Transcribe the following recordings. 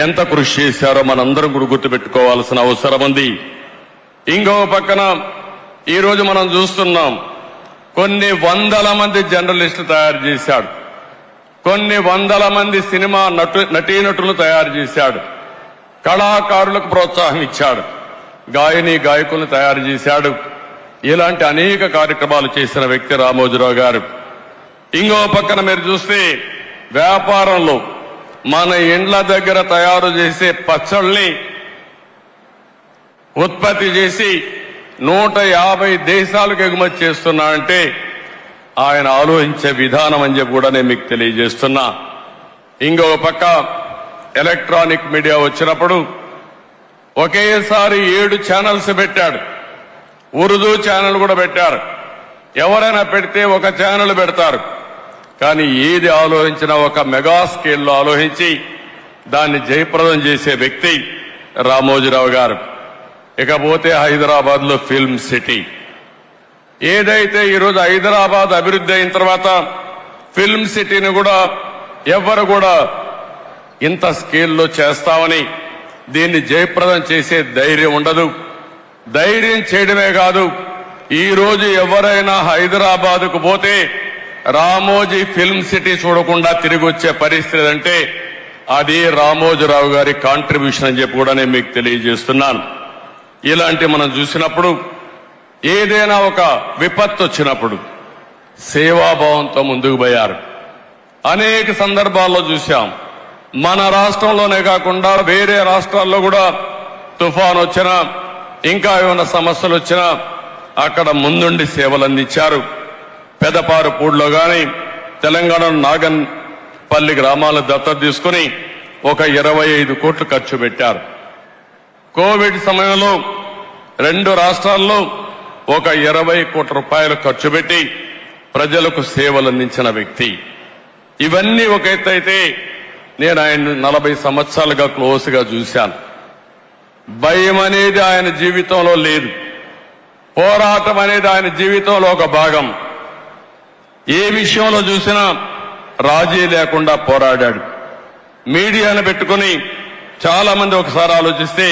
ఎంత కృషి చేశారో మనందరం కూడా గుర్తుపెట్టుకోవాల్సిన అవసరం ఉంది. ఇంకో పక్కన ఈరోజు మనం చూస్తున్నాం, కొన్ని వందల మంది జర్నలిస్టులు తయారు చేశాడు, కొన్ని వందల మంది సినిమా నటీనటులు తయారు చేశాడు, కళాకారులకు ప్రోత్సాహం ఇచ్చాడు, గాయకులను తయారు చేశాడు. ఇలాంటి అనేక కార్యక్రమాలు చేసిన వ్యక్తి రామోజీరావు గారు. ఇంకో పక్కన మీరు చూస్తే వ్యాపారంలో మన ఇండ్ల దగ్గర తయారు చేసే పచ్చళ్ళని ఉత్పత్తి చేసి 150 దేశాలకు ఎగుమతి చేస్తున్నాడంటే ఆయన ఆలోచించే విధానం అని చెప్పి కూడా నేను మీకు తెలియజేస్తున్నా. ఇంకో పక్క ఎలక్ట్రానిక్ మీడియా వచ్చినప్పుడు ఒకేసారి 7 ఛానల్స్ పెట్టాడు. ఉర్దూ ఛానల్ కూడా పెట్టారు. ఎవరైనా పెడితే ఒక ఛానల్ పెడతారు, కానీ ఏది ఆలోచించినా ఒక మెగా స్కేల్లో ఆలోచించి దాన్ని జయప్రదం చేసే వ్యక్తి రామోజీరావు గారు. ఇకపోతే హైదరాబాద్ లో ఫిల్మ్ సిటీ ఏదైతే ఈరోజు హైదరాబాద్ అభివృద్ధి అయిన తర్వాత ఫిల్మ్ సిటీని కూడా ఎవరు కూడా ఇంత స్కేల్లో చేస్తామని దీన్ని జయప్రదం చేసే ధైర్యం ఉండదు. ధైర్యం చేయడమే కాదు, ఈ రోజు ఎవరైనా హైదరాబాద్కు పోతే రామోజీ ఫిల్మ్ సిటీ చూడకుండా తిరిగి వచ్చే పరిస్థితి అంటే అది రామోజీరావు గారి కాంట్రిబ్యూషన్ అని చెప్పి కూడా నేను మీకు తెలియజేస్తున్నాను. ఇలాంటి మనం చూసినప్పుడు ఏదైనా ఒక విపత్తు వచ్చినప్పుడు సేవాభావంతో ముందుకు పోయారు. అనేక సందర్భాల్లో చూశాం. మన రాష్ట్రంలోనే కాకుండా వేరే రాష్ట్రాల్లో కూడా తుఫాన్ వచ్చినా ఇంకా ఏమైనా సమస్యలు వచ్చినా అక్కడ ముందుండి సేవలు అందించారు. పెదపారుపూడిలో గాని తెలంగాణ నాగన్పల్లి గ్రామాలను దత్తత తీసుకుని ఒక 25 కోట్లు ఖర్చు పెట్టారు. కోవిడ్ సమయంలో 2 రాష్ట్రాల్లో ఒక 20 కోట్ల రూపాయలు ఖర్చు పెట్టి ప్రజలకు సేవలు అందించిన వ్యక్తి. ఇవన్నీ ఒక ఎత్తు అయితే నేను ఆయన 40 సంవత్సరాలుగా క్లోజ్గా చూశాను. భయం అనేది ఆయన జీవితంలో లేదు, పోరాటం అనేది ఆయన జీవితంలో ఒక భాగం. ఏ విషయంలో చూసినా రాజీ లేకుండా పోరాడాడు. మీడియాను పెట్టుకుని చాలా మంది ఒకసారి ఆలోచిస్తే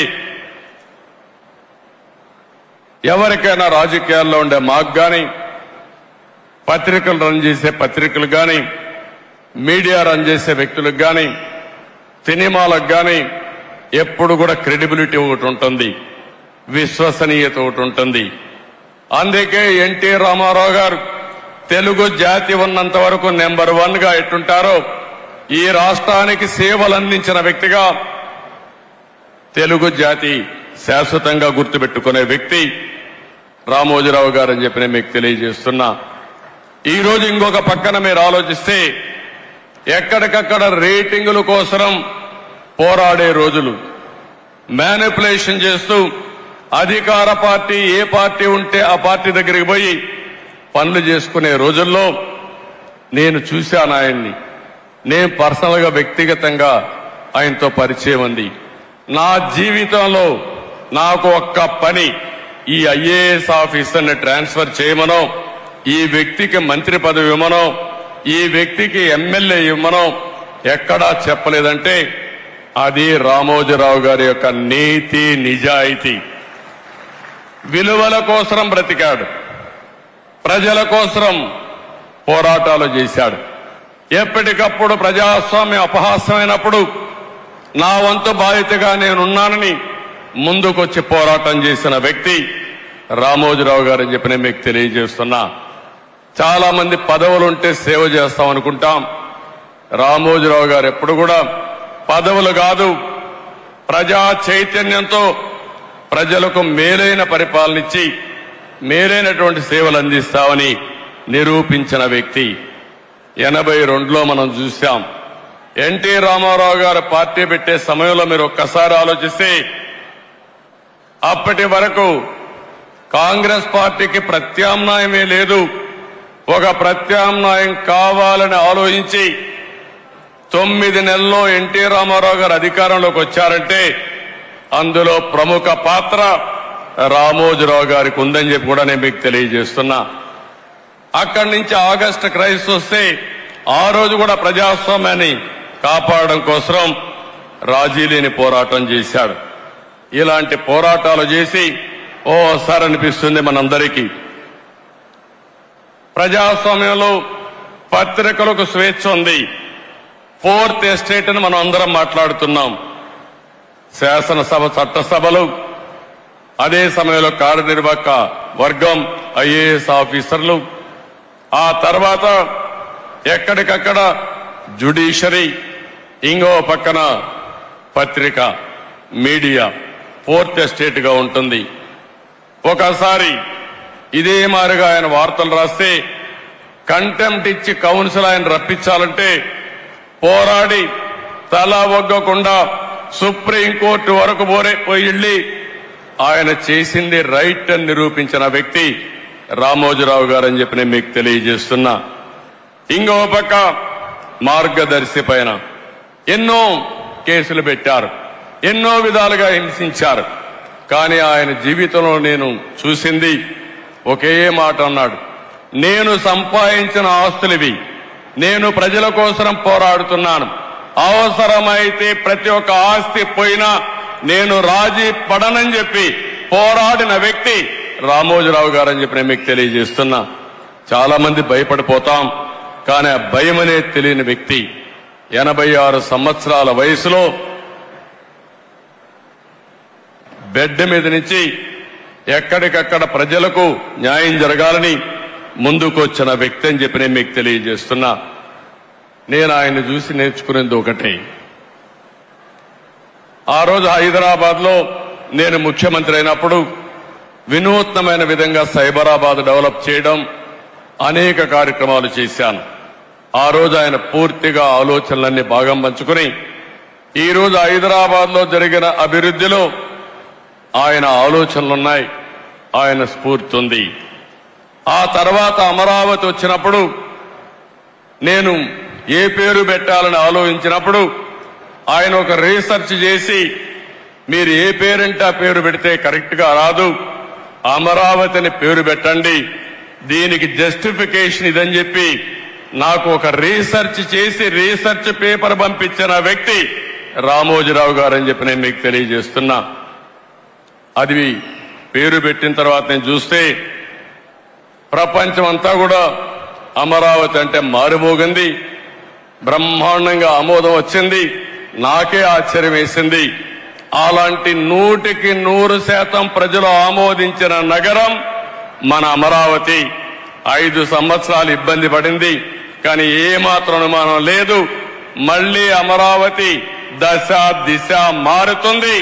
ఎవరికైనా రాజకీయాల్లో ఉండే మాకు గాని, పత్రికలు రన్ చేసే పత్రికలు గాని, మీడియా రన్ చేసే వ్యక్తులకు గాని, సినిమాలకు గాని ఎప్పుడు కూడా క్రెడిబిలిటీ ఒకటి ఉంటుంది, విశ్వసనీయత ఒకటి ఉంటుంది. అందుకే ఎన్టీ రామారావు గారు తెలుగు జాతి ఉన్నంత వరకు నెంబర్ 1 గా ఎట్టుంటారో ఈ రాష్ట్రానికి సేవలు అందించిన వ్యక్తిగా తెలుగు జాతి శాశ్వతంగా గుర్తుపెట్టుకునే వ్యక్తి రామోజీరావు గారు అని చెప్పి నేను మీకు తెలియజేస్తున్నా. ఈ రోజు ఇంకొక పక్కన మీరు ఆలోచిస్తే ఎక్కడికక్కడ రేటింగుల కోసం పోరాడే రోజులు, మ్యానిపులేషన్ చేస్తూ అధికార పార్టీ ఏ పార్టీ ఉంటే ఆ పార్టీ దగ్గరికి పోయి పనులు చేసుకునే రోజుల్లో నేను చూశాను ఆయన్ని. నేను పర్సనల్ గా వ్యక్తిగతంగా ఆయనతో పరిచయం ఉంది. నా జీవితంలో నాకు ఒక్క పని, ఈ ఐఏఎస్ ఆఫీసర్ని ట్రాన్స్ఫర్ చేయమనో, ఈ వ్యక్తికి మంత్రి పదవి ఇవ్వమనో, ఈ వ్యక్తికి ఎమ్మెల్యే ఇవ్వమనో ఎక్కడా చెప్పలేదంటే అది రామోజీరావు గారి యొక్క నీతి నిజాయితీ. విలువల కోసం బ్రతికాడు, ప్రజల కోసం పోరాటాలు చేశాడు. ఎప్పటికప్పుడు ప్రజాస్వామ్యం అపహాస్యమైనప్పుడు నా వంతు బాధ్యతగా నేనున్నానని ముందుకొచ్చి పోరాటం చేసిన వ్యక్తి రామోజీరావు గారు అని చెప్పి నేను మీకు తెలియజేస్తున్నా. చాలా మంది పదవులుంటే సేవ చేస్తాం అనుకుంటాం. రామోజీరావు గారు ఎప్పుడు కూడా పదవులు కాదు, ప్రజా చైతన్యంతో ప్రజలకు మేలైన పరిపాలన ఇచ్చి మేలైనటువంటి సేవలు అందిస్తామని నిరూపించిన వ్యక్తి. 82లో మనం చూశాం. ఎన్టీ రామారావు గారు పార్టీ పెట్టే సమయంలో మీరు ఒక్కసారి ఆలోచిస్తే అప్పటి వరకు కాంగ్రెస్ పార్టీకి ప్రత్యామ్నాయమే లేదు. ఒక ప్రత్యామ్నాయం కావాలని ఆలోచించి 9 నెలల్లో ఎన్టీ రామారావు గారు అధికారంలోకి వచ్చారంటే అందులో ప్రముఖ పాత్ర రామోజీరావు గారికి ఉందని చెప్పి కూడా నేను మీకు తెలియజేస్తున్నా. అక్కడి నుంచి ఆగస్టు క్రైసిస్ వస్తే ఆ రోజు కూడా ప్రజాస్వామ్యాన్ని కాపాడడం కోసం రాజీ లేని పోరాటం చేశాడు. ఇలాంటి పోరాటాలు చేసి ఓసారి అనిపిస్తుంది మనందరికీ, ప్రజాస్వామ్యంలో పత్రికలకు స్వేచ్ఛ ఉంది. ఫోర్త్ ఎస్టేట్ అని మనం అందరం మాట్లాడుతున్నాం. శాసనసభ, చట్టసభలు, అదే సమయంలో కార్యనిర్వాహక వర్గం, ఐఏఎస్ ఆఫీసర్లు, ఆ తర్వాత ఎక్కడికక్కడ జ్యుడిషియరీ, ఇంకో పక్కన పత్రిక, మీడియా, ఫోర్త్ ఎస్టేట్ గా ఉంటుంది. ఒకసారి ఇదే మారిగా ఆయన వార్తలు రాస్తే కంటెంప్ట్ ఇచ్చి కౌన్సిల్ ఆయన రప్పించాలంటే పోరాడి తల ఒగ్గకుండా సుప్రీంకోర్టు వరకు పోయి ఆయన చేసింది రైట్ అని నిరూపించిన వ్యక్తి రామోజీరావు గారు అని చెప్పి నేను మీకు తెలియజేస్తున్నా. ఇంకో పక్క మార్గదర్శి పైన ఎన్నో కేసులు పెట్టారు, ఎన్నో విధాలుగా హింసించారు. కానీ ఆయన జీవితంలో నేను చూసింది ఒకే మాట అన్నాడు, నేను సంపాదించిన ఆస్తులివి, నేను ప్రజల కోసం పోరాడుతున్నాను, అవసరమైతే ప్రతి ఒక్క ఆస్తి పోయినా నేను రాజీ పడనని చెప్పి పోరాడిన వ్యక్తి రామోజీరావు గారు అని చెప్పి నేను మీకు తెలియజేస్తున్నా. చాలా మంది భయపడిపోతాం, కానీ ఆ భయం అనేది తెలియని వ్యక్తి 86 సంవత్సరాల వయసులో బెడ్ మీద నుంచి ఎక్కడికక్కడ ప్రజలకు న్యాయం జరగాలని ముందుకు వచ్చిన వ్యక్తి అని చెప్పి నేను మీకు తెలియజేస్తున్నా. నేను ఆయన చూసి నేర్చుకునేది ఒకటే, ఆ రోజు హైదరాబాద్ లో నేను ముఖ్యమంత్రి అయినప్పుడు వినూత్నమైన విధంగా సైబరాబాద్ డెవలప్ చేయడం, అనేక కార్యక్రమాలు చేశాను. ఆ రోజు ఆయన పూర్తిగా ఆలోచనలన్నీ భాగం పంచుకుని ఈ రోజు హైదరాబాద్ లో జరిగిన అభివృద్ధిలో ఆయన ఆలోచనలున్నాయి, ఆయన స్ఫూర్తి ఉంది. ఆ తర్వాత అమరావతి వచ్చినప్పుడు నేను ఏ పేరు పెట్టాలని ఆలోచించినప్పుడు ఆయన ఒక రీసెర్చ్ చేసి మీరు ఏ పేరంటే ఆ పేరు పెడితే కరెక్ట్ గా రాదు, అమరావతిని పేరు పెట్టండి, దీనికి జస్టిఫికేషన్ ఇదని చెప్పి నాకు ఒక రీసెర్చ్ చేసి రీసెర్చ్ పేపర్ పంపించిన వ్యక్తి రామోజీరావు గారు అని చెప్పి నేను మీకు తెలియజేస్తున్నా. అది పేరు పెట్టిన తర్వాత నేను చూస్తే ప్రపంచం అంతా కూడా అమరావతి అంటే మారుమోగింది, బ్రహ్మాండంగా ఆమోదం వచ్చింది. నాకే ఆశ్చర్యం వేసింది. అలాంటి 100% ప్రజలు ఆమోదించిన నగరం మన అమరావతి. 5 సంవత్సరాలు ఇబ్బంది పడింది, కానీ ఏమాత్రం అనుమానం లేదు, మళ్లీ అమరావతి దశ దిశ మారుతుంది.